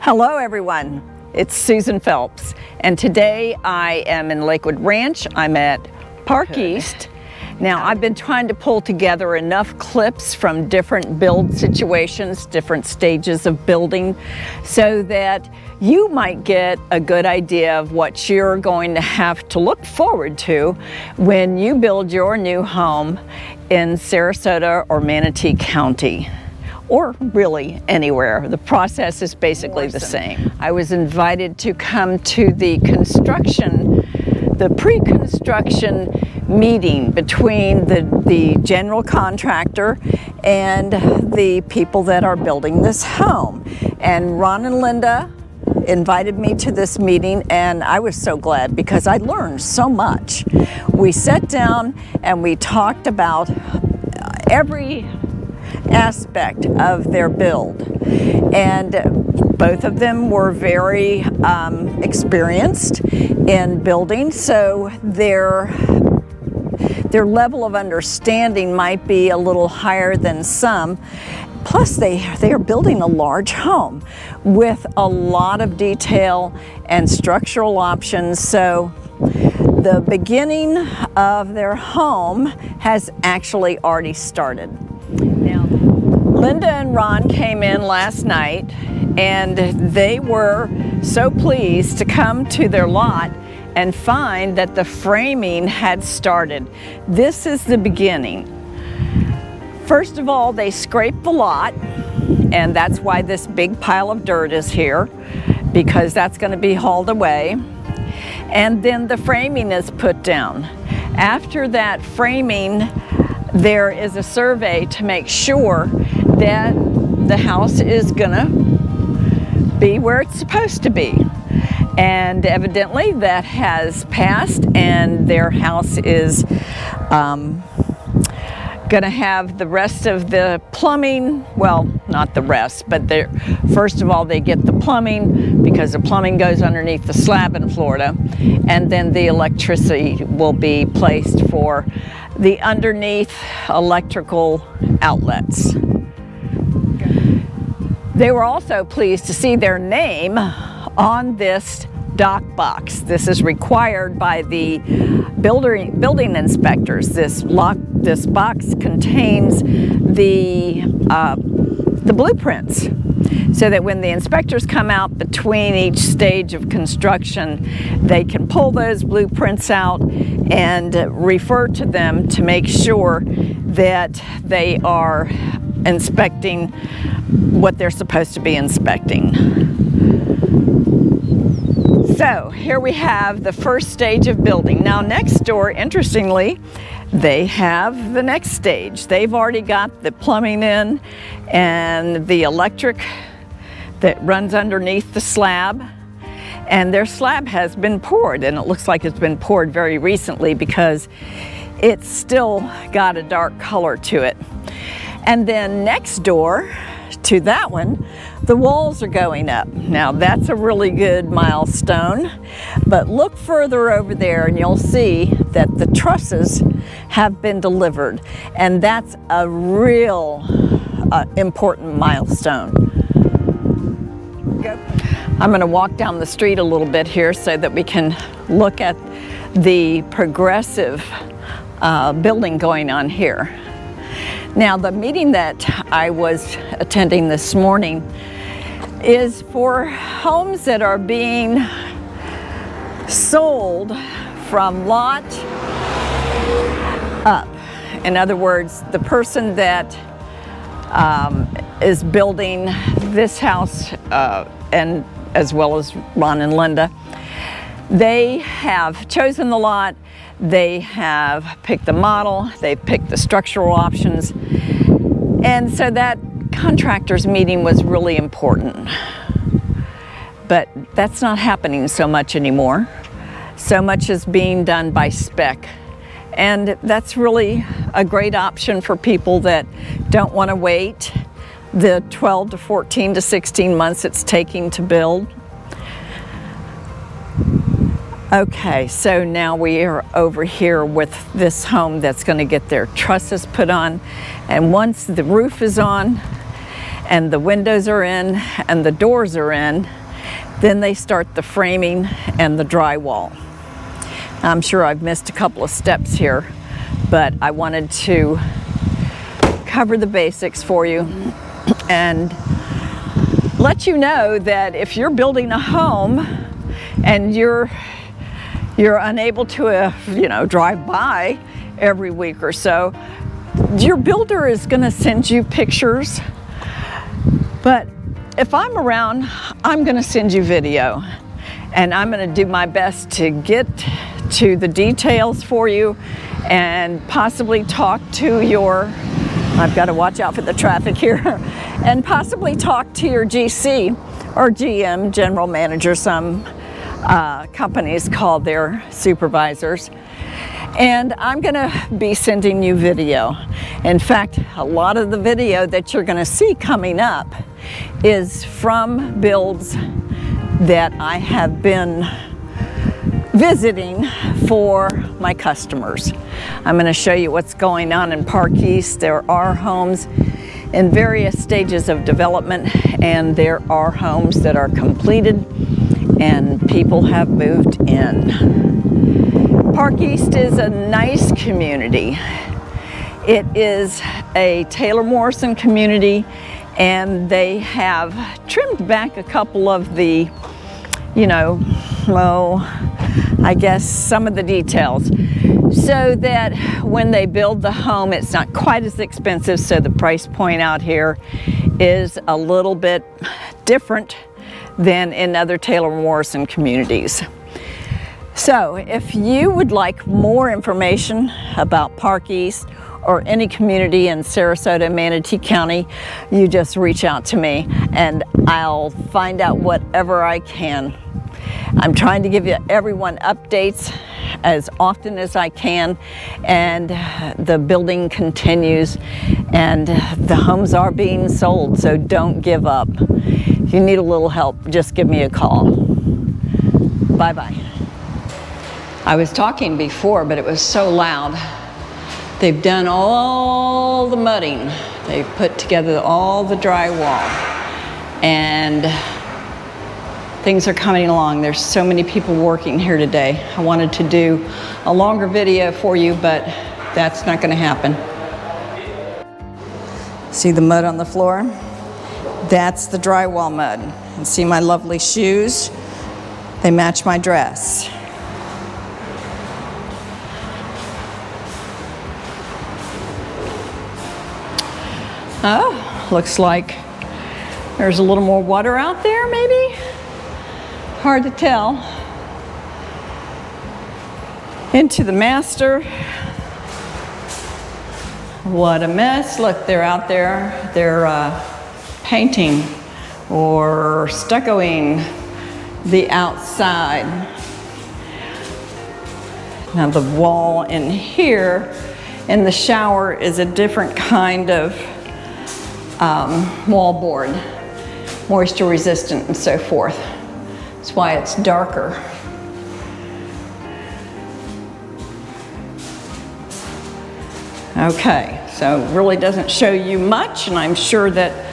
Hello everyone, it's Susan Phelps, and today I am in Lakewood Ranch. I'm at Park East. Now I've been trying to pull together enough clips from different build situations, different stages of building, so that you might get a good idea of what you're going to have to look forward to when you build your new home in Sarasota or Manatee County. Or really anywhere. The process is basically the same. I was invited to come to the pre-construction meeting between the general contractor and the people that are building this home. And Ron and Linda invited me to this meeting, and I was so glad because I learned so much. We sat down and we talked about every aspect of their build, and both of them were very experienced in building, so their level of understanding might be a little higher than some. Plus they are building a large home with a lot of detail and structural options, so the beginning of their home has actually already started. Now, Linda and Ron came in last night, and they were so pleased to come to their lot and find that the framing had started. This is the beginning. First of all, they scraped the lot, and that's why this big pile of dirt is here, because that's going to be hauled away. And then the framing is put down. After that framing, there is a survey to make sure that the house is gonna be where it's supposed to be. And evidently that has passed, and their house is gonna have the rest of the plumbing, well, not the rest, but first of all they get the plumbing, because the plumbing goes underneath the slab in Florida, and then the electricity will be placed for the underneath electrical outlets. They were also pleased to see their name on this dock box. This is required by the building inspectors. This box contains the blueprints, so that when the inspectors come out between each stage of construction, they can pull those blueprints out and refer to them to make sure that they are inspecting what they're supposed to be inspecting. So here we have the first stage of building. Now next door, interestingly, they have the next stage. They've already got the plumbing in and the electric that runs underneath the slab. And their slab has been poured, and it looks like it's been poured very recently because it's still got a dark color to it. And then next door to that one, the walls are going up. Now that's a really good milestone, but look further over there and you'll see that the trusses have been delivered, and that's a real important milestone. I'm going to walk down the street a little bit here so that we can look at the progressive building going on here. Now, the meeting that I was attending this morning is for homes that are being sold from lot up. In other words, the person that is building this house, and as well as Ron and Linda, they have chosen the lot, they have picked the model, they've picked the structural options, and so that contractors meeting was really important. But that's not happening so much anymore. So much is being done by spec, and that's really a great option for people that don't want to wait the 12 to 14 to 16 months it's taking to build. Okay, so now we are over here with this home that's going to get their trusses put on, and once the roof is on and the windows are in and the doors are in, then they start the framing and the drywall. I'm sure I've missed a couple of steps here, but I wanted to cover the basics for you and let you know that if you're building a home and you're unable to drive by every week or so, your builder is going to send you pictures. But if I'm around, I'm going to send you video, and I'm going to do my best to get to the details for you and possibly talk to your, I've got to watch out for the traffic here, and possibly talk to your GC or GM, general manager. Some companies call their supervisors. And I'm going to be sending you video. In fact, a lot of the video that you're going to see coming up is from builds that I have been visiting for my customers. I'm going to show you what's going on in Park East. There are homes in various stages of development, and there are homes that are completed and people have moved in. Park East is a nice community. It is a Taylor Morrison community, and they have trimmed back a couple of the, I guess some of the details, so that when they build the home, it's not quite as expensive. So the price point out here is a little bit different than in other Taylor Morrison communities. So if you would like more information about Park East or any community in Sarasota, Manatee County, you just reach out to me and I'll find out whatever I can. I'm trying to give everyone updates as often as I can, and the building continues and the homes are being sold, so don't give up. If you need a little help, just give me a call. Bye-bye. I was talking before, but it was so loud. They've done all the mudding. They've put together all the drywall, and things are coming along. There's so many people working here today. I wanted to do a longer video for you, but that's not going to happen. See the mud on the floor? That's the drywall mud. And see my lovely shoes? They match my dress. Oh, looks like there's a little more water out there, maybe? Hard to tell. Into the master. What a mess. Look, they're out there. They're painting or stuccoing the outside. Now the wall in here in the shower is a different kind of wall board, moisture resistant and so forth. That's why it's darker. Okay, so it really doesn't show you much, and I'm sure that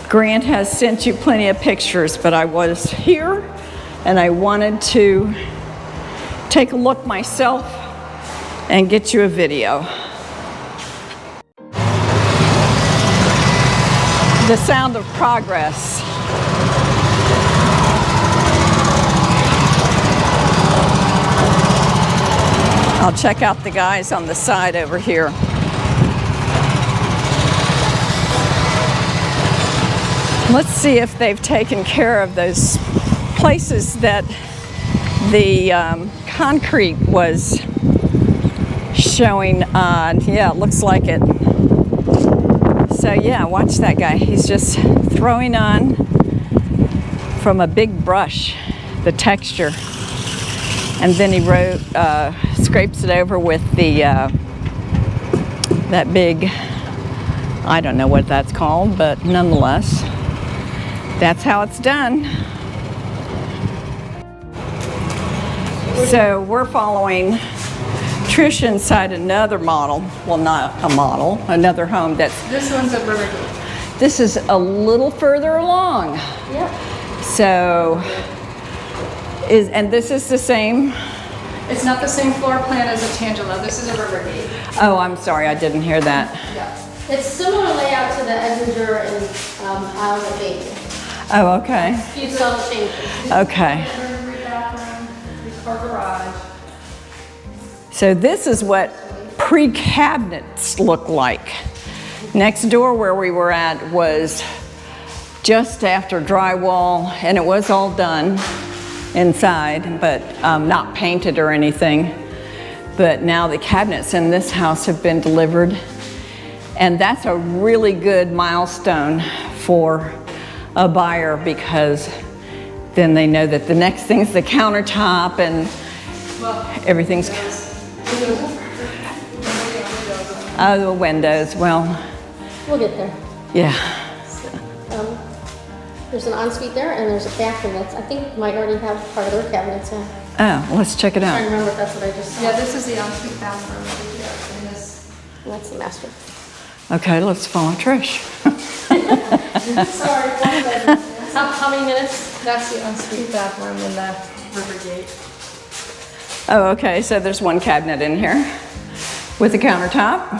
Grant has sent you plenty of pictures, but I was here and I wanted to take a look myself and get you a video. The sound of progress. I'll check out the guys on the side over here. Let's see if they've taken care of those places that the concrete was showing on. Yeah, it looks like it. So yeah, watch that guy. He's just throwing on from a big brush the texture, and then he scrapes it over with the that big, I don't know what that's called, but nonetheless, that's how it's done. So we're following Trish inside another model. Well, not a model, another home that's... This one's at Rivergate. This is a little further along. Yep. So, and this is the same? It's not the same floor plan as a Tangelo. This is a Rivergate. Oh, I'm sorry, I didn't hear that. Yeah. It's similar layout to the Edginger and Isle of Baby. Oh, okay. Few subtle changes. Okay. Bathroom, car garage. So this is what pre-cabinets look like. Next door where we were at was just after drywall, and it was all done inside, but not painted or anything. But now the cabinets in this house have been delivered, and that's a really good milestone for a buyer, because then they know that the next thing's the countertop and everything's... Oh, the windows, well... We'll get there. Yeah. There's an ensuite there, and there's a bathroom that's, I think, might already have part of their cabinets in. Oh, let's check it I out. remember if that's what I just saw. Yeah, this is the ensuite bathroom over here, and this. And that's the master. Okay, let's follow Trish. Sorry, one second. How many minutes? That's the ensuite bathroom in the Rivergate. Oh, okay, so there's one cabinet in here with the countertop.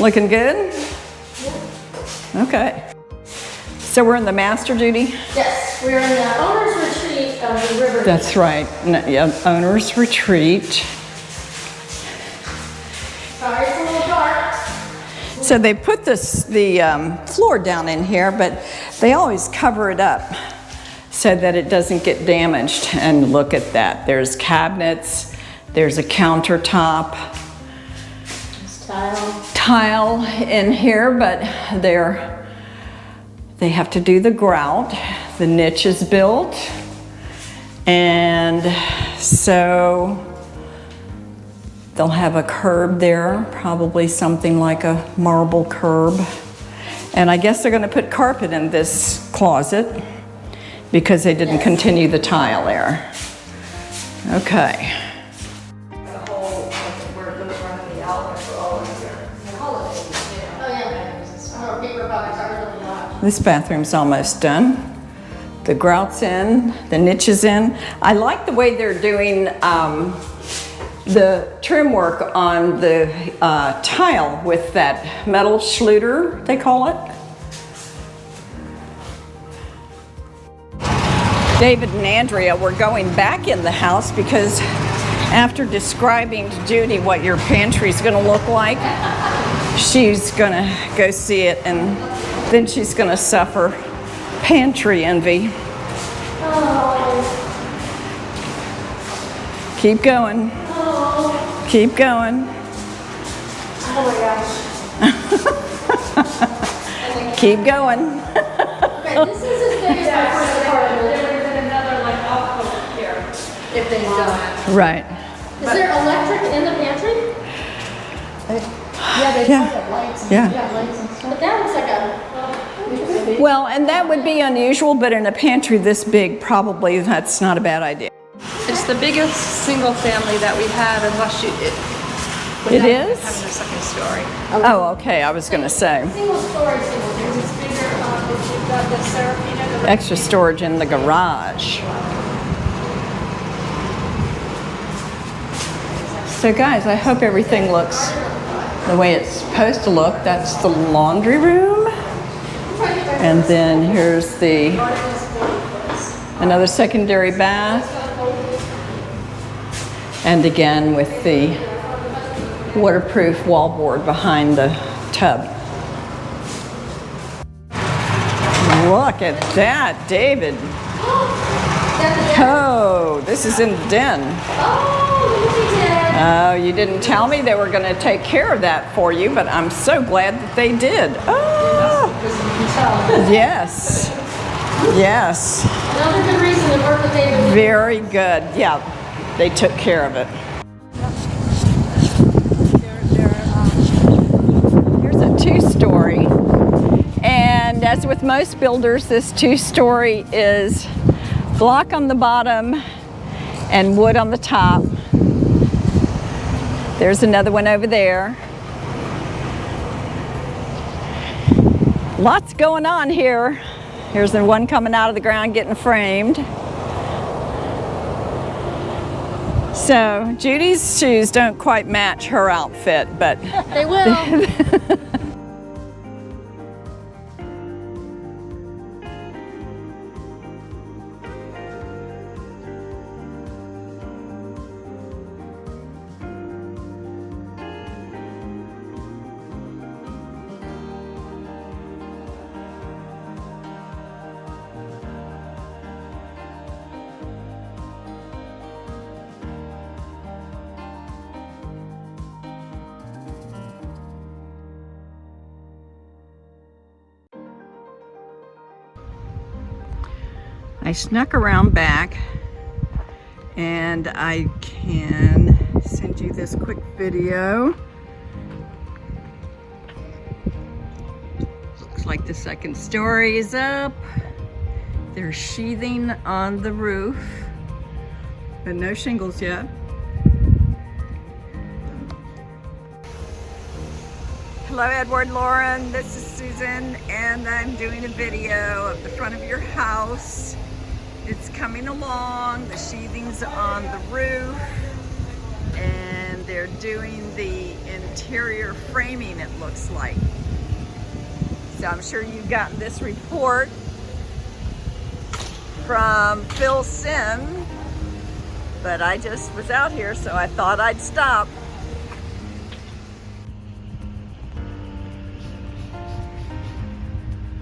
Looking good? Okay. So we're in the master duty? Yes, we're in the owner's retreat of the Rivergate. That's right. Yeah, owner's retreat. Sorry, it's a little dark. So they put the floor down in here, but they always cover it up so that it doesn't get damaged. And look at that. There's cabinets, there's a countertop. Tile in here, but they have to do the grout. The niche is built, and so they'll have a curb there, probably something like a marble curb. And I guess they're going to put carpet in this closet because they didn't continue the tile there. Okay. This bathroom's almost done. The grout's in, the niche is in. I like the way they're doing the trim work on the tile with that metal schluter, they call it. David and Andrea were going back in the house because after describing to Judy what your pantry's gonna look like, she's gonna go see it, and then she's gonna suffer pantry envy. Oh. Keep going. Oh. Keep going. Oh my gosh. Keep going. Okay, this is as big as my first apartment. There would have been another like alcove here if they'd done it. Right. Is there electric in the pantry? Yeah, they Yeah. put lights and Yeah. lights and stuff. But that looks like a... Well, and that would be unusual, but in a pantry this big, probably that's not a bad idea. It's the biggest single family that we have, unless you. It without is? having a second story. Oh, okay, I was gonna say. Single story, single Because it's bigger, you've got the Serafina. Extra storage in the garage. So guys, I hope everything looks the way it's supposed to look. That's the laundry room. And then here's another secondary bath. And again with the waterproof wallboard behind the tub. Look at that, David. Oh, this is in the den. Oh, you didn't tell me they were going to take care of that for you, but I'm so glad that they did. Oh, yes. Yes. Another good reason to work with David. Very good. Yeah, they took care of it. Here's a two-story. And as with most builders, this two-story is block on the bottom and wood on the top. There's another one over there. Lots going on here. Here's the one coming out of the ground getting framed. So Judy's shoes don't quite match her outfit, but They will. I snuck around back and I can send you this quick video. Looks like the second story is up. They're sheathing on the roof, but no shingles yet. Hello Edward, Lauren, this is Susan and I'm doing a video of the front of your house. It's coming along, the sheathing's on the roof, and they're doing the interior framing, it looks like. So I'm sure you've gotten this report from Phil Sim, but I just was out here, so I thought I'd stop.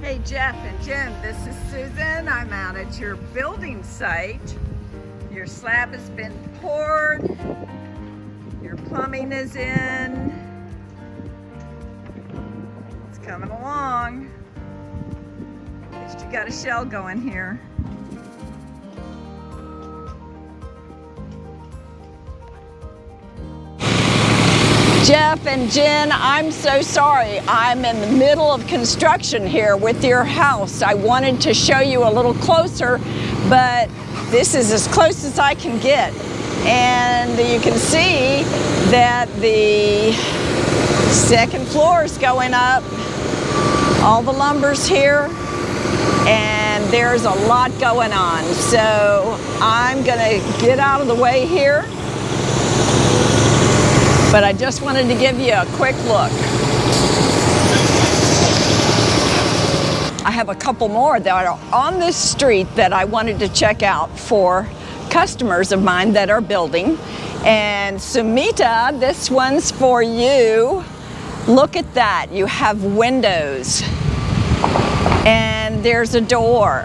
Hey Jeff and Jim, this is Susan. I'm out at your building site. Your slab has been poured. Your plumbing is in. It's coming along. At least you got a shell going here. Jeff and Jen, I'm so sorry. I'm in the middle of construction here with your house. I wanted to show you a little closer, but this is as close as I can get. And you can see that the second floor is going up. All the lumber's here, and there's a lot going on. So I'm gonna get out of the way here. But I just wanted to give you a quick look. I have a couple more that are on this street that I wanted to check out for customers of mine that are building. And Sumita, this one's for you. Look at that, you have windows. And there's a door.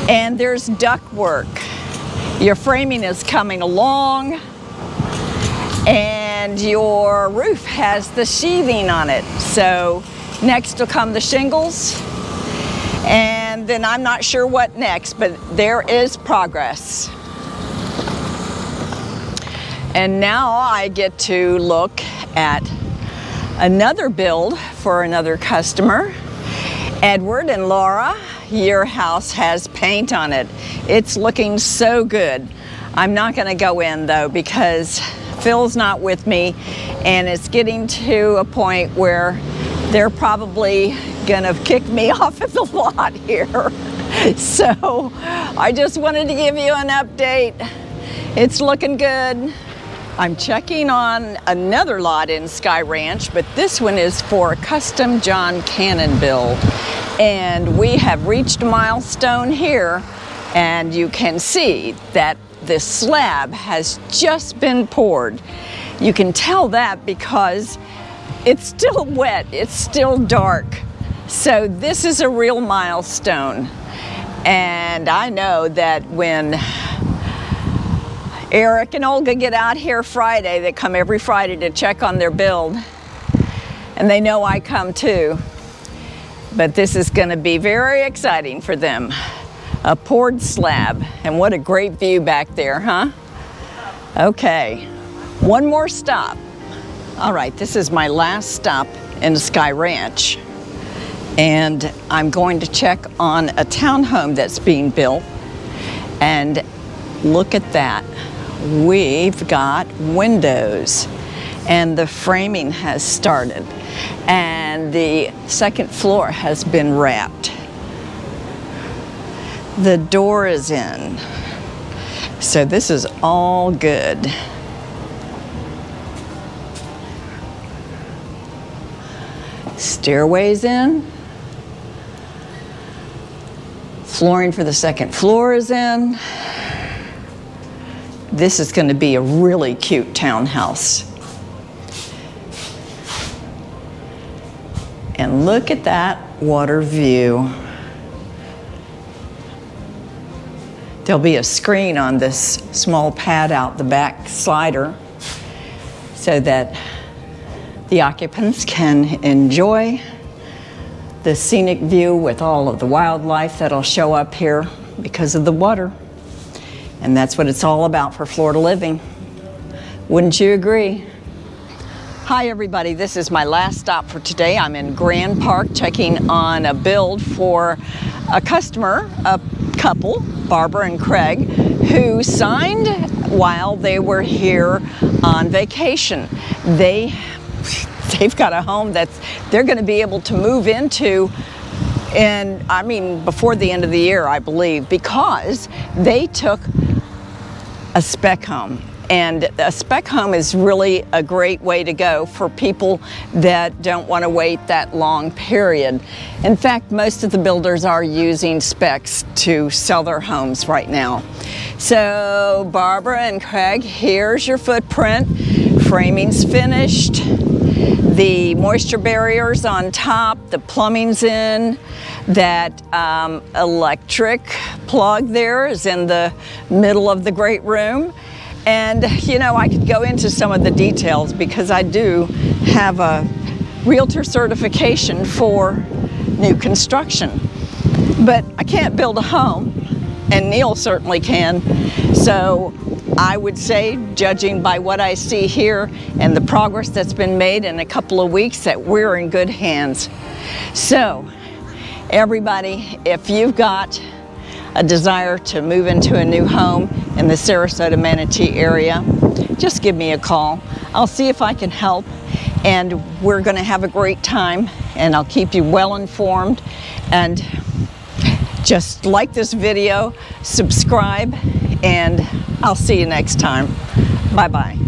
And there's ductwork. Your framing is coming along. And your roof has the sheathing on it. So next will come the shingles, and then I'm not sure what next, but there is progress. And now I get to look at another build for another customer. Edward and Laura, your house has paint on it. It's looking so good. I'm not gonna go in though because Phil's not with me, and it's getting to a point where they're probably gonna kick me off of the lot here. So I just wanted to give you an update. It's looking good. I'm checking on another lot in Sky Ranch, but this one is for a custom John Cannon build. And we have reached a milestone here, and you can see that this slab has just been poured. You can tell that because it's still wet, it's still dark. So this is a real milestone. And I know that when Eric and Olga get out here Friday, they come every Friday to check on their build, and they know I come too. But this is gonna be very exciting for them. A poured slab, and what a great view back there, huh? Okay, one more stop. All right, this is my last stop in Sky Ranch, and I'm going to check on a townhome that's being built, and look at that. We've got windows, and the framing has started, and the second floor has been wrapped. The door is in, so this is all good. Stairways in. Flooring for the second floor is in. This is going to be a really cute townhouse. And look at that water view. There'll be a screen on this small pad out the back slider so that the occupants can enjoy the scenic view with all of the wildlife that'll show up here because of the water. And that's what it's all about for Florida living. Wouldn't you agree? Hi everybody, this is my last stop for today. I'm in Grand Park checking on a build for a customer, a couple, Barbara and Craig, who signed while they were here on vacation. They've got a home that they're going to be able to move into, and I mean before the end of the year, I believe, because they took a spec home. And a spec home is really a great way to go for people that don't want to wait that long period. In fact, most of the builders are using specs to sell their homes right now. So Barbara and Craig, here's your footprint. Framing's finished. The moisture barriers on top, the plumbing's in. That electric plug there is in the middle of the great room. And you know, I could go into some of the details because I do have a realtor certification for new construction. But I can't build a home, and Neil certainly can. So I would say, judging by what I see here and the progress that's been made in a couple of weeks, that we're in good hands. So everybody, if you've got a desire to move into a new home in the Sarasota Manatee area, just give me a call. I'll see if I can help, and we're going to have a great time, and I'll keep you well informed. And just like this video, subscribe, and I'll see you next time. Bye-bye.